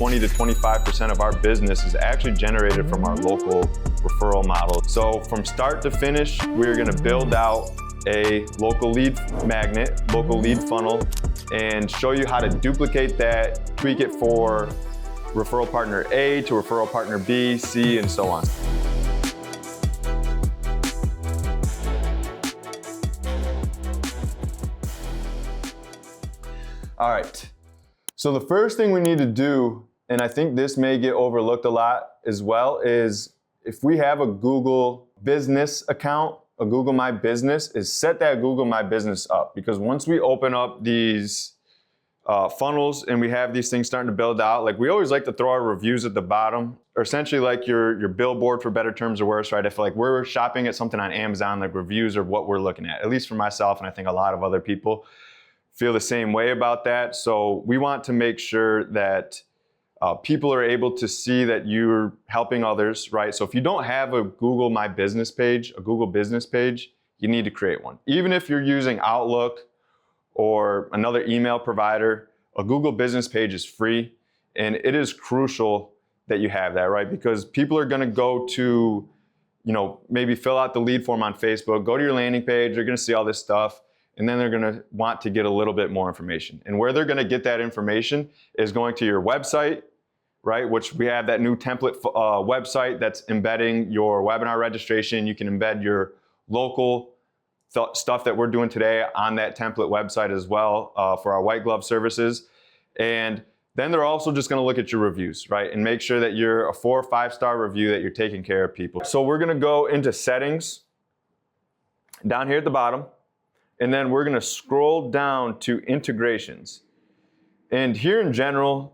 20 to 25% of our business is actually generated from our local referral model. So from start to finish, we're gonna build out a local lead magnet, local lead funnel, and show you how to duplicate that, tweak it for referral partner A to referral partner B, C, and so on. All right, so the first thing we need to do, and I think this may get overlooked a lot as well, is if we have a Google business account, a Google My Business, is set that Google My Business up. Because once we open up these funnels and we have these things starting to build out, like we always like to throw our reviews at the bottom, or essentially like your billboard, for better terms or worse, right? If like we're shopping at something on Amazon, like reviews are what we're looking at least for myself, and I think a lot of other people feel the same way about that. So we want to make sure that people are able to see that you're helping others, right? So if you don't have a Google My Business page, a Google business page, you need to create one. Even if you're using Outlook or another email provider, a Google business page is free, and it is crucial that you have that, right? Because people are gonna go to, maybe fill out the lead form on Facebook, go to your landing page, they're gonna see all this stuff, and then they're gonna want to get a little bit more information. And where they're gonna get that information is going to your website, right? Which we have that new template website that's embedding your webinar registration. You can embed your local stuff that we're doing today on that template website as well for our white glove services. And then they're also just gonna look at your reviews, right? And make sure that you're a 4 or 5 star review, that you're taking care of people. So we're gonna go into settings down here at the bottom. And then we're gonna scroll down to integrations. And here in general,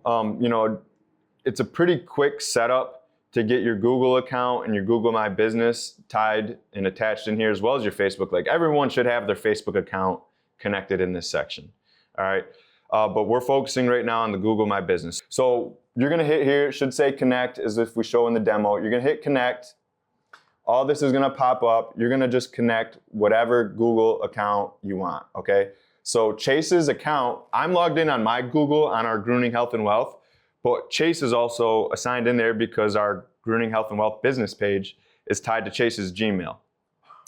it's a pretty quick setup to get your Google account and your Google My Business tied and attached in here, as well as your Facebook. Like everyone should have their Facebook account connected in this section, all right? But we're focusing right now on the Google My Business. So you're gonna hit here, it should say connect, as if we show in the demo. You're gonna hit connect. All this is gonna pop up. You're gonna just connect whatever Google account you want, okay? So Chase's account, I'm logged in on my Google on our Grooming Health and Wealth, but Chase is also assigned in there because our Grooming Health and Wealth business page is tied to Chase's Gmail.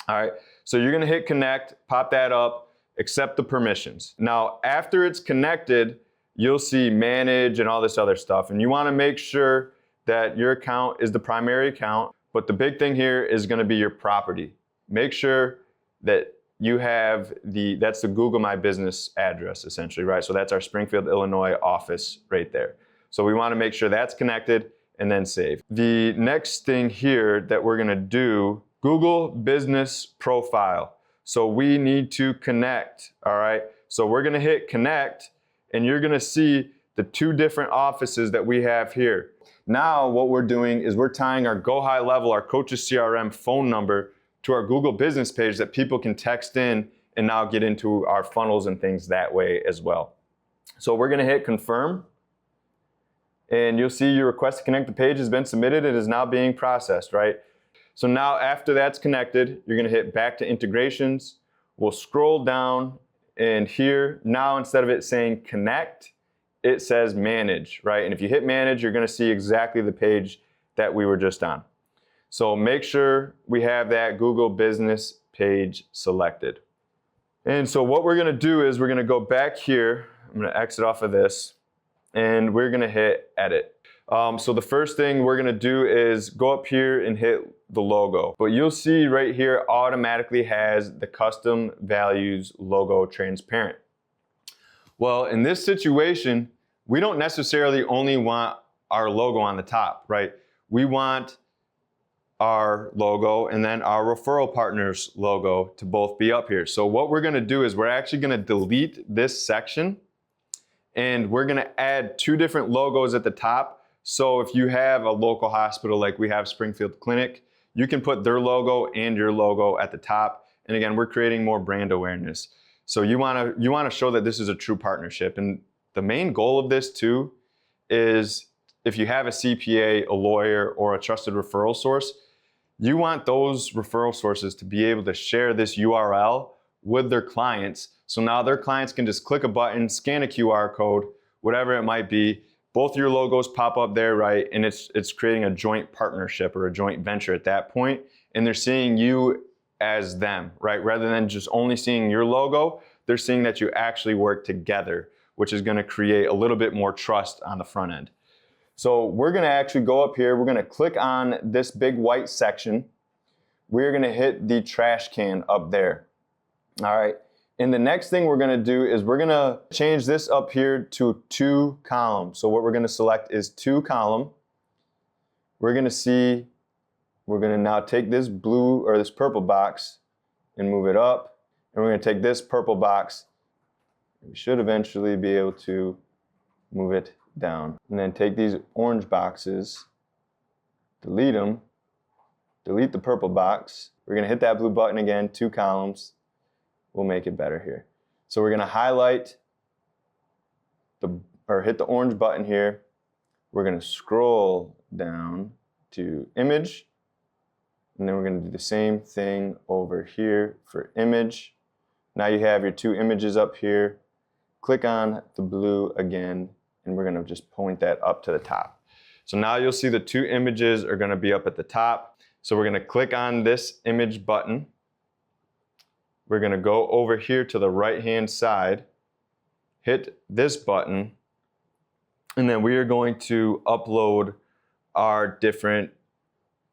All right, so you're gonna hit connect, pop that up, accept the permissions. Now, after it's connected, you'll see manage and all this other stuff. And you wanna make sure that your account is the primary account. But the big thing here is gonna be your property. Make sure that you have that's the Google My Business address, essentially, right? So that's our Springfield, Illinois office right there. So we wanna make sure that's connected and then save. The next thing here that we're gonna do, Google Business Profile. So we need to connect, all right? So we're gonna hit connect, and you're gonna see the 2 different offices that we have here. Now what we're doing is we're tying our Go High Level, our Coaches CRM phone number to our Google business page that people can text in and now get into our funnels and things that way as well. So we're gonna hit confirm, and you'll see your request to connect the page has been submitted and is now being processed, right? So now after that's connected, you're gonna hit back to integrations. We'll scroll down, and here, now instead of it saying connect, it says manage, right? And if you hit manage, you're gonna see exactly the page that we were just on. So make sure we have that Google business page selected. And so what we're gonna do is we're gonna go back here. I'm gonna exit off of this, and we're gonna hit edit. So the first thing we're gonna do is go up here and hit the logo. But you'll see right here automatically has the custom values logo transparent. Well, in this situation, we don't necessarily only want our logo on the top, right? We want our logo and then our referral partners logo to both be up here. So what we're gonna do is we're actually gonna delete this section, and we're gonna add 2 different logos at the top. So if you have a local hospital like we have Springfield Clinic, you can put their logo and your logo at the top. And again, we're creating more brand awareness. So you wanna show that this is a true partnership. And the main goal of this too is if you have a CPA, a lawyer, or a trusted referral source, you want those referral sources to be able to share this URL with their clients. So now their clients can just click a button, scan a QR code, whatever it might be, both your logos pop up there, right? And it's creating a joint partnership or a joint venture at that point. And they're seeing you as them, right? Rather than just only seeing your logo, they're seeing that you actually work together, which is gonna create a little bit more trust on the front end. So we're gonna actually go up here, we're gonna click on this big white section. We're gonna hit the trash can up there, all right? And the next thing we're gonna do is we're gonna change this up here to 2 column. So what we're gonna select is 2 column. We're gonna now take this blue or this purple box and move it up. And we're gonna take this purple box. We should eventually be able to move it down. And then take these orange boxes, delete them, delete the purple box. We're gonna hit that blue button again, 2 columns. We'll make it better here. So we're gonna highlight hit the orange button here. We're gonna scroll down to image, and then we're gonna do the same thing over here for image. Now you have your 2 images up here. Click on the blue again, and we're gonna just point that up to the top. So now you'll see the 2 images are gonna be up at the top. So we're gonna click on this image button. We're gonna go over here to the right-hand side, hit this button, and then we are going to upload our different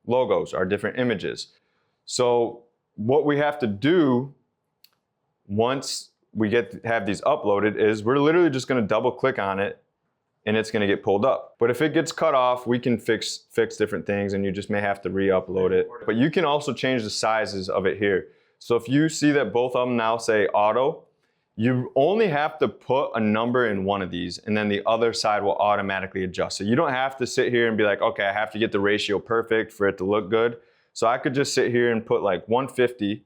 logos, our different images. So what we have to do once we have these uploaded is we're literally just gonna double click on it and it's gonna get pulled up. But if it gets cut off, we can fix different things and you just may have to re-upload it. But you can also change the sizes of it here. So if you see that both of them now say auto, you only have to put a number in one of these and then the other side will automatically adjust. So you don't have to sit here and be like, okay, I have to get the ratio perfect for it to look good. So I could just sit here and put like 150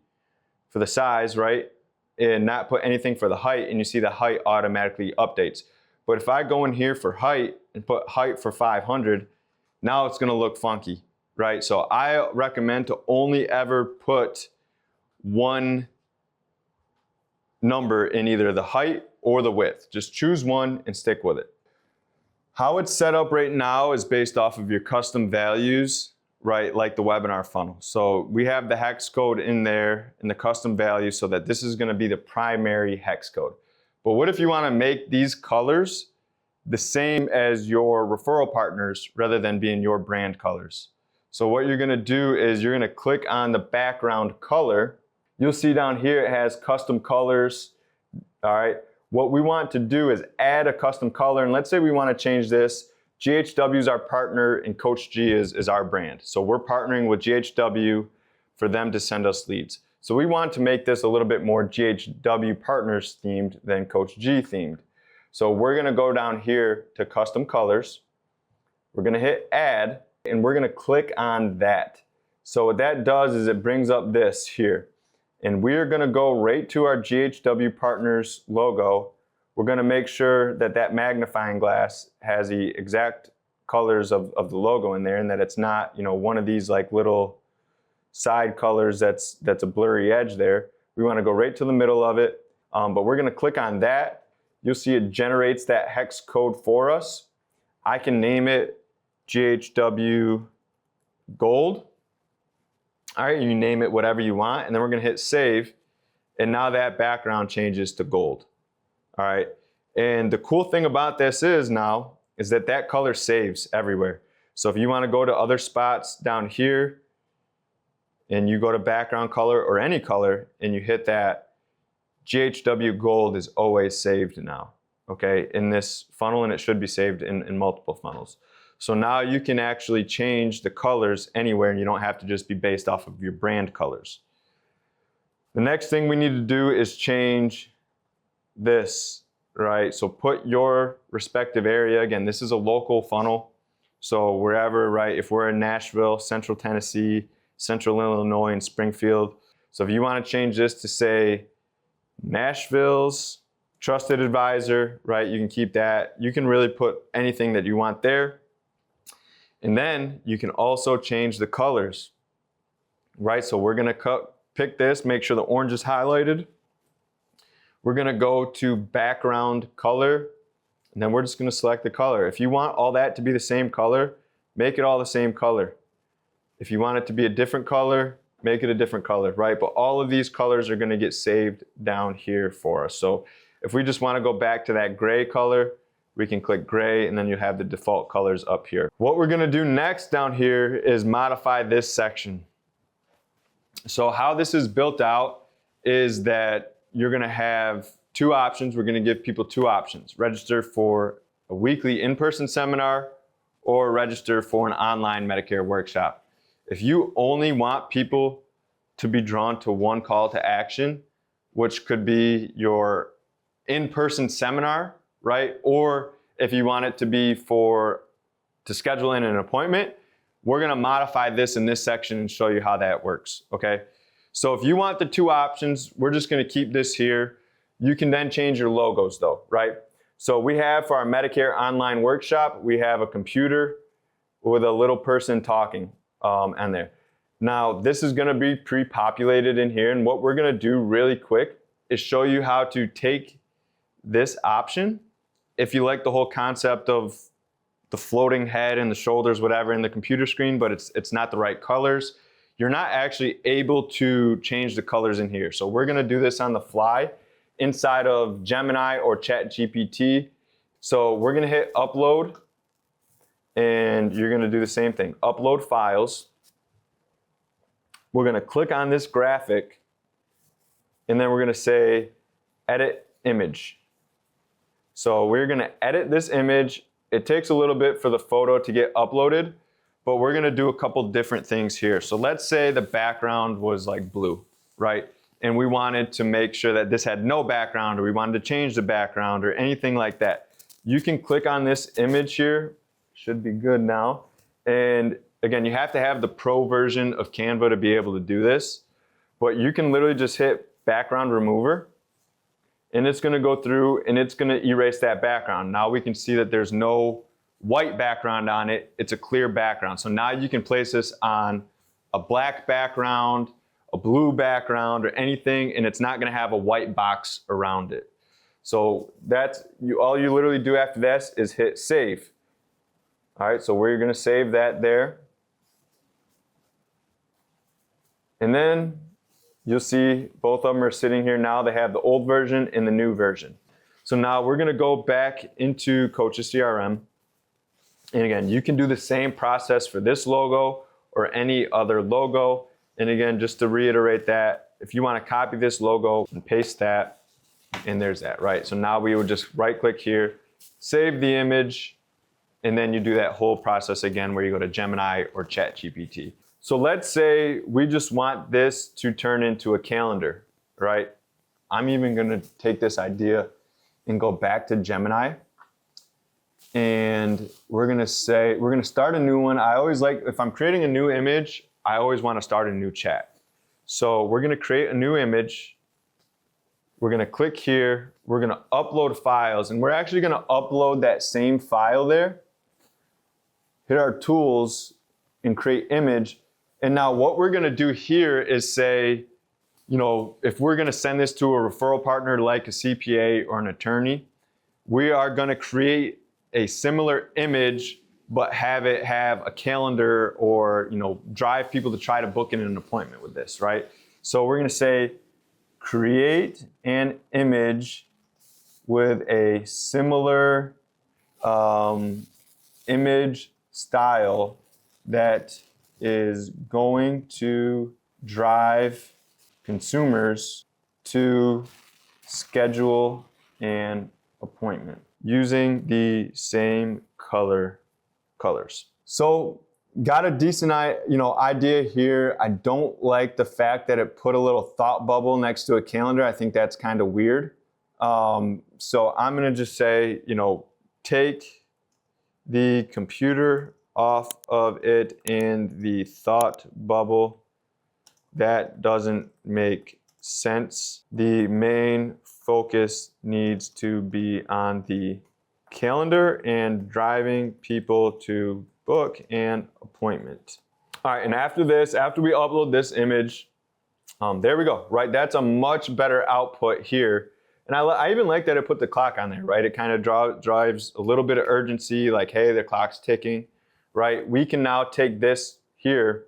for the size, right? And not put anything for the height, and you see the height automatically updates. But if I go in here for height and put height for 500, now it's gonna look funky, right? So I recommend to only ever put one number in either the height or the width. Just choose one and stick with it. How it's set up right now is based off of your custom values, right? Like the webinar funnel. So we have the hex code in there in the custom value so that this is gonna be the primary hex code. But what if you wanna make these colors the same as your referral partners rather than being your brand colors? So what you're gonna do is you're gonna click on the background color. You'll see down here it has custom colors, all right? What we want to do is add a custom color, and let's say we wanna change this. GHW is our partner and CoachG is our brand. So we're partnering with GHW for them to send us leads. So we want to make this a little bit more GHW partners themed than CoachG themed. So we're gonna go down here to custom colors. We're gonna hit add, and we're gonna click on that. So what that does is it brings up this here. And we're gonna go right to our GHW Partners logo. We're gonna make sure that that magnifying glass has the exact colors of the logo in there, and that it's not, you know, one of these like little side colors that's a blurry edge there. We wanna go right to the middle of it, but we're gonna click on that. You'll see it generates that hex code for us. I can name it GHW Gold. All right, you name it whatever you want, and then we're gonna hit save, and now that background changes to gold. All right, and the cool thing about this is that color saves everywhere. So if you wanna go to other spots down here, and you go to background color or any color, and you hit that, GHW Gold is always saved now, okay, in this funnel, and it should be saved in multiple funnels. So now you can actually change the colors anywhere, and you don't have to just be based off of your brand colors. The next thing we need to do is change this, right? So put your respective area. Again, this is a local funnel. So wherever, right? If we're in Nashville, Central Tennessee, Central Illinois, and Springfield. So if you want to change this to say Nashville's trusted advisor, right? You can keep that. You can really put anything that you want there. And then you can also change the colors, right? So we're gonna pick this, make sure the orange is highlighted. We're gonna go to background color, And then we're just gonna select the color. If you want all that to be the same color, make it all the same color. If you want it to be a different color, make it a different color, right? But all of these colors are gonna get saved down here for us. So if we just wanna go back to that gray color, we can click gray and then you have the default colors up here. What we're gonna do next down here is modify this section. So how this is built out is that you're gonna have two options. We're gonna give people two options: register for a weekly in-person seminar or register for an online Medicare workshop. If you only want people to be drawn to one call to action, which could be your in-person seminar, right? Or if you want it to be to schedule in an appointment, we're gonna modify this in this section and show you how that works, okay? So if you want the two options, we're just gonna keep this here. You can then change your logos though, right? So we have for our Medicare online workshop, we have a computer with a little person talking on there. Now this is gonna be pre-populated in here, and what we're gonna do really quick is show you how to take this option. If you like the whole concept of the floating head and the shoulders, whatever, in the computer screen, but it's not the right colors, you're not actually able to change the colors in here. So we're gonna do this on the fly inside of Gemini or ChatGPT. So we're gonna hit upload, and you're gonna do the same thing. Upload files. We're gonna click on this graphic, and then we're gonna say edit image. So we're gonna edit this image. It takes a little bit for the photo to get uploaded, but we're gonna do a couple different things here. So let's say the background was like blue, right? And we wanted to make sure that this had no background, or we wanted to change the background or anything like that. You can click on this image here, should be good now. And again, you have to have the pro version of Canva to be able to do this, but you can literally just hit background remover, and it's gonna go through and it's gonna erase that background. Now we can see that there's no white background on it, it's a clear background. So now you can place this on a black background, a blue background, or anything, and it's not gonna have a white box around it. So that's, all you literally do after this is hit save. All right, so we're gonna save that there. And then you'll see both of them are sitting here now. They have the old version and the new version. So now we're gonna go back into CoachG CRM. And again, you can do the same process for this logo or any other logo. And again, just to reiterate that, if you wanna copy this logo and paste that, and there's that, right? So now we would just right click here, save the image, and then you do that whole process again where you go to Gemini or ChatGPT. So let's say we just want this to turn into a calendar, right? I'm even gonna take this idea and go back to Gemini, and we're gonna start a new one. I always like, if I'm creating a new image, I always wanna start a new chat. So we're gonna create a new image. We're gonna click here, we're gonna upload files, and we're actually gonna upload that same file there. Hit our tools and create image. And now what we're gonna do here is say, you know, if we're gonna send this to a referral partner like a CPA or an attorney, we are gonna create a similar image, but have it have a calendar, or, you know, drive people to try to book in an appointment with this, right? So we're gonna say, create an image with a similar image style that is going to drive consumers to schedule an appointment using the same colors. So got a decent idea here. I don't like the fact that it put a little thought bubble next to a calendar. I think that's kind of weird. So I'm gonna just say, you know, take the computer off of it and the thought bubble. That doesn't make sense. The main focus needs to be on the calendar and driving people to book an appointment. All right, and after this, after we upload this image, there we go, right? That's a much better output here. And I even like that it put the clock on there, right? It kind of drives a little bit of urgency, like, hey, the clock's ticking, right? We can now take this here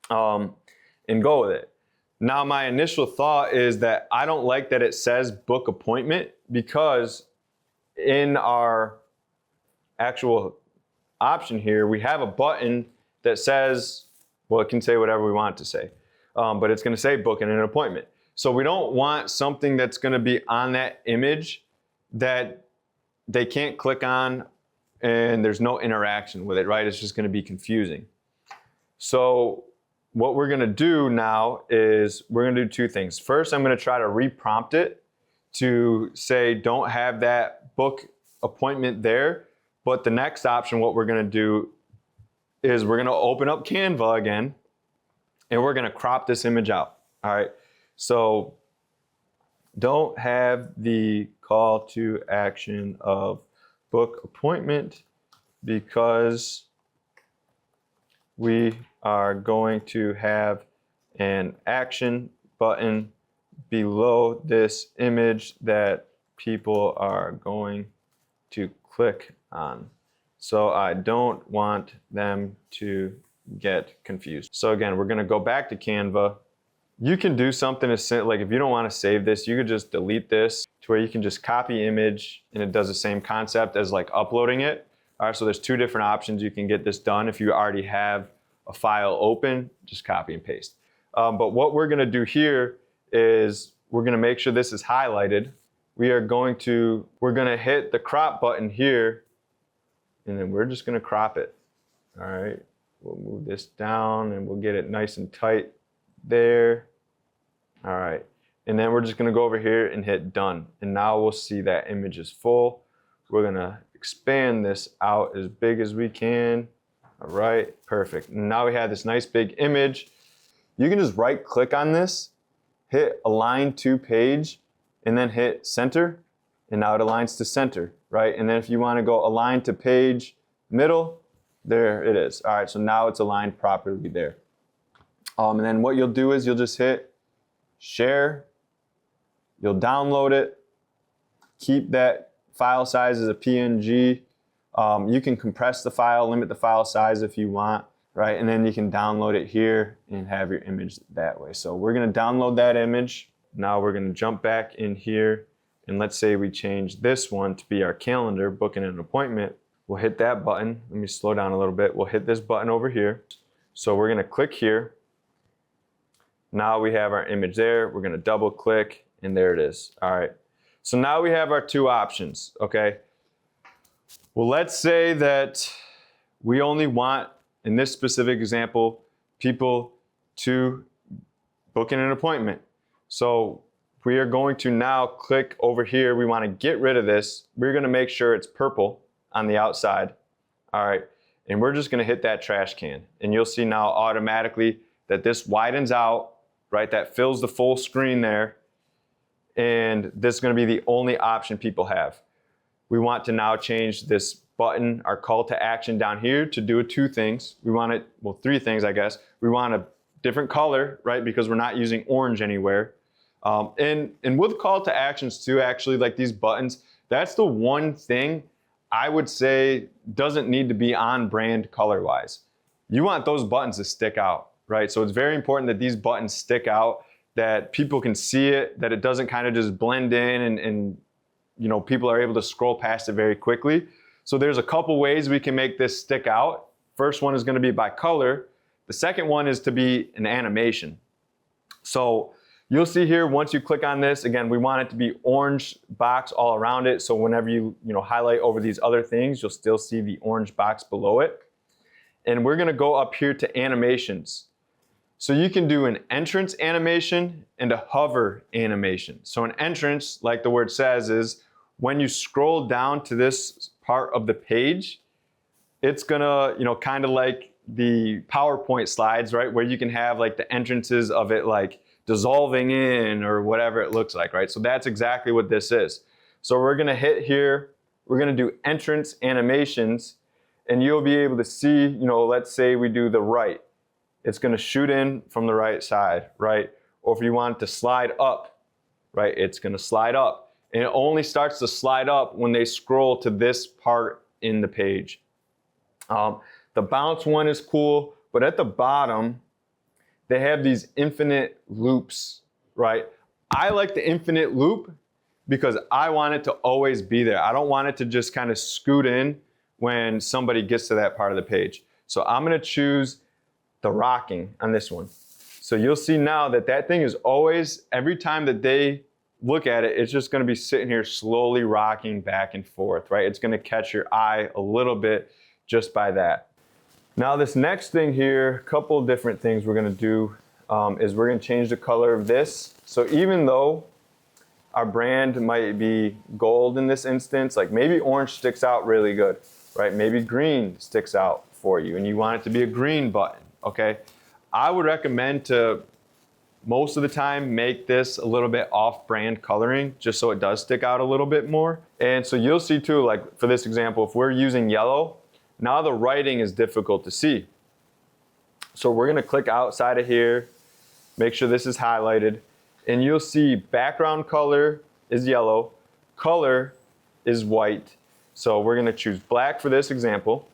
and go with it. Now, my initial thought is that I don't like that it says book appointment, because in our actual option here, we have a button that says, well, it can say whatever we want it to say, but it's going to say booking an appointment. So we don't want something that's going to be on that image that they can't click on and there's no interaction with it, right? It's just going to be confusing. So what we're going to do now is we're going to do two things. First, I'm going to try to reprompt it to say, don't have that book appointment there. But the next option, what we're going to do is we're going to open up Canva again, and we're going to crop this image out. All right. So don't have the call to action of book appointment, because we are going to have an action button below this image that people are going to click on. So I don't want them to get confused. So again, we're going to go back to Canva. You can do something as simple, like if you don't want to save this, you could just delete this to where you can just copy image and it does the same concept as like uploading it. All right, so there's two different options you can get this done. If you already have a file open, just copy and paste. But what we're going to do here is we're going to make sure this is highlighted. We're going to hit the crop button here, and then we're just going to crop it. All right, we'll move this down and we'll get it nice and tight there. All right, and then we're just going to go over here and hit done. And now we'll see that image is full. We're going to expand this out as big as we can. All right, perfect. And now we have this nice big image. You can just right click on this, hit align to page, and then hit center, and now it aligns to center, right? And then if you want to go align to page middle, there it is. All right, so now it's aligned properly there. And then what you'll do is you'll just hit share, you'll download it, keep that file size as a PNG. You can compress the file, limit the file size if you want, right? And then you can download it here and have your image that way. So we're going to download that image. Now we're going to jump back in here, and let's say we change this one to be our calendar, booking an appointment. We'll hit that button. Let me slow down a little bit. We'll hit this button over here. So we're going to click here. Now we have our image there. We're going to double click, and there it is. All right. So now we have our two options, okay? Well, let's say that we only want, in this specific example, people to book in an appointment. So we are going to now click over here. We want to get rid of this. We're going to make sure it's purple on the outside. All right. And we're just going to hit that trash can. And you'll see now automatically that this widens out, right? That fills the full screen there. And this is going to be the only option people have. We want to now change this button, our call to action down here, to do two things. We want it, well, three things, I guess. We want a different color, right? Because we're not using orange anywhere. And with call to actions too, actually, like these buttons, that's the one thing I would say doesn't need to be on brand color-wise. You want those buttons to stick out, right? So it's very important that these buttons stick out, that people can see it, that it doesn't kind of just blend in and you know, people are able to scroll past it very quickly. So there's a couple ways we can make this stick out. First one is going to be by color. The second one is to be an animation. So you'll see here, once you click on this, again, we want it to be orange box all around it. So whenever you highlight over these other things, you'll still see the orange box below it. And we're going to go up here to animations. So you can do an entrance animation and a hover animation. So an entrance, like the word says, is when you scroll down to this part of the page, it's gonna, kind of like the PowerPoint slides, right? Where you can have like the entrances of it like dissolving in or whatever it looks like, right? So that's exactly what this is. So we're gonna hit here, we're gonna do entrance animations, and you'll be able to see, let's say we do the right. It's going to shoot in from the right side, right? Or if you want it to slide up, right? It's gonna slide up. And it only starts to slide up when they scroll to this part in the page. The bounce one is cool, but at the bottom, they have these infinite loops, right? I like the infinite loop because I want it to always be there. I don't want it to just kind of scoot in when somebody gets to that part of the page. So I'm gonna choose the rocking on this one. So you'll see now that that thing is always, every time that they look at it, it's just gonna be sitting here slowly rocking back and forth, right? It's gonna catch your eye a little bit just by that. Now this next thing here, a couple of different things we're gonna do is we're gonna change the color of this. So even though our brand might be gold in this instance, like maybe orange sticks out really good, right? Maybe green sticks out for you and you want it to be a green button, okay? I would recommend to most of the time make this a little bit off-brand coloring just so it does stick out a little bit more. And so you'll see too, like for this example, if we're using yellow, now the writing is difficult to see. So we're gonna click outside of here, make sure this is highlighted, and you'll see background color is yellow, color is white. So we're gonna choose black for this example.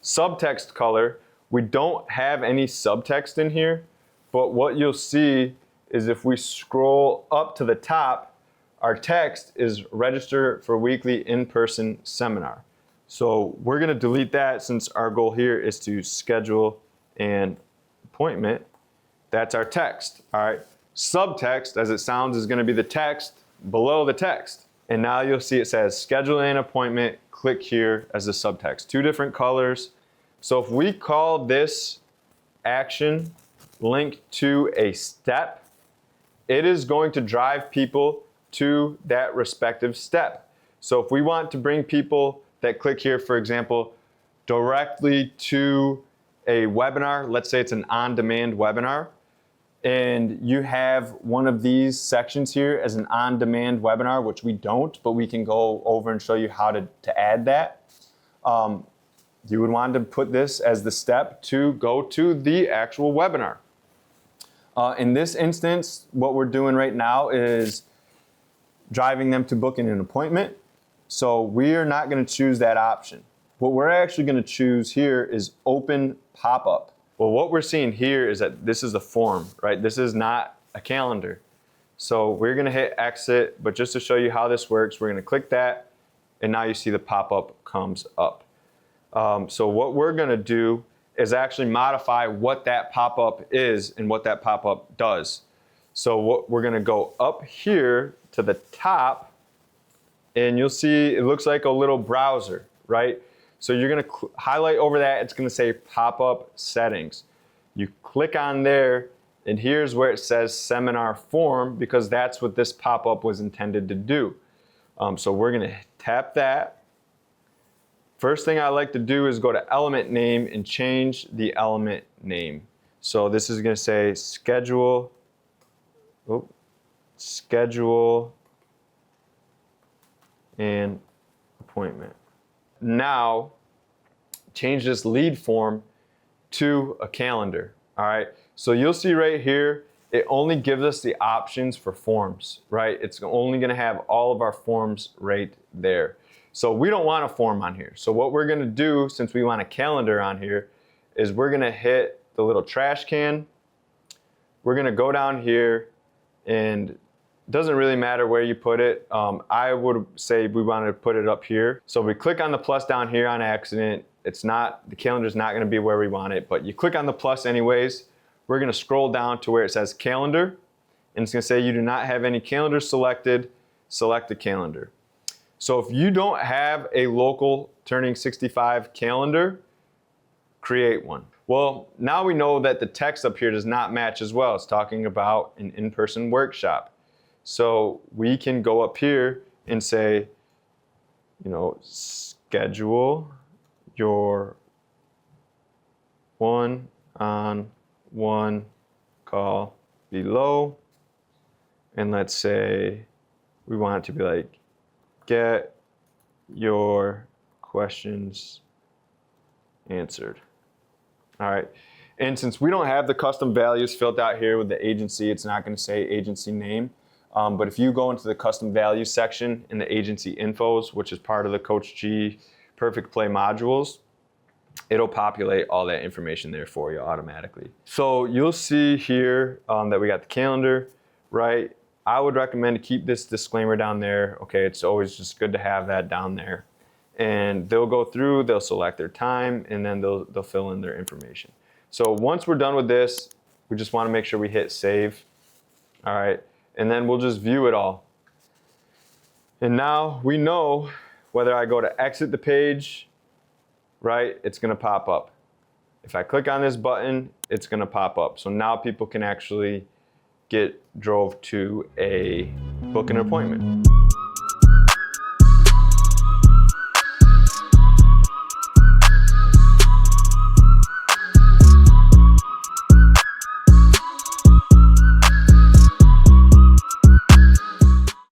Subtext color, we don't have any subtext in here, but what you'll see is if we scroll up to the top, our text is register for weekly in-person seminar. So we're gonna delete that since our goal here is to schedule an appointment. That's our text, all right? Subtext, as it sounds, is gonna be the text below the text. And now you'll see it says schedule an appointment, click here as the subtext. Two different colors. So if we call this action linked to a step, it is going to drive people to that respective step. So if we want to bring people that click here, for example, directly to a webinar, let's say it's an on-demand webinar, and you have one of these sections here as an on-demand webinar, which we don't, but we can go over and show you how to add that. You would want to put this as the step to go to the actual webinar. In this instance, what we're doing right now is driving them to booking an appointment. So we're not going to choose that option. What we're actually going to choose here is open pop-up. Well, what we're seeing here is that this is a form, right? This is not a calendar. So we're going to hit exit, but just to show you how this works, we're going to click that, and now you see the pop-up comes up. So what we're going to do is actually modify what that pop-up is and what that pop-up does. So what we're going to go up here to the top, and you'll see it looks like a little browser, right? So you're going to highlight over that. It's going to say pop-up settings. You click on there, and here's where it says seminar form, because that's what this pop-up was intended to do. So we're going to tap that. First thing I like to do is go to element name and change the element name. So this is going to say schedule an appointment. Now, change this lead form to a calendar, all right? So you'll see right here, it only gives us the options for forms, right? It's only gonna have all of our forms right there. So we don't want a form on here. So what we're gonna do, since we want a calendar on here, is we're gonna hit the little trash can. We're gonna go down here, and it doesn't really matter where you put it. I would say we wanted to put it up here. So we click on the plus down here on accident. The calendar's not gonna be where we want it, but you click on the plus anyways. We're gonna scroll down to where it says calendar, and it's gonna say you do not have any calendars selected, select the calendar. So if you don't have a local Turning 65 calendar, create one. Well, now we know that the text up here does not match as well. It's talking about an in-person workshop. So we can go up here and say, schedule your one-on-one call below. And let's say we want it to be like, get your questions answered. All right. And since we don't have the custom values filled out here with the agency, it's not going to say agency name. But if you go into the custom values section in the agency infos, which is part of the CoachG Perfect Play modules, it'll populate all that information there for you automatically. So you'll see here that we got the calendar, right? I would recommend to keep this disclaimer down there. Okay, it's always just good to have that down there. And they'll go through, they'll select their time, and then they'll fill in their information. So once we're done with this, we just want to make sure we hit save. All right, and then we'll just view it all. And now we know whether I go to exit the page, right, it's going to pop up. If I click on this button, it's going to pop up. So now people can actually get drove to book an appointment.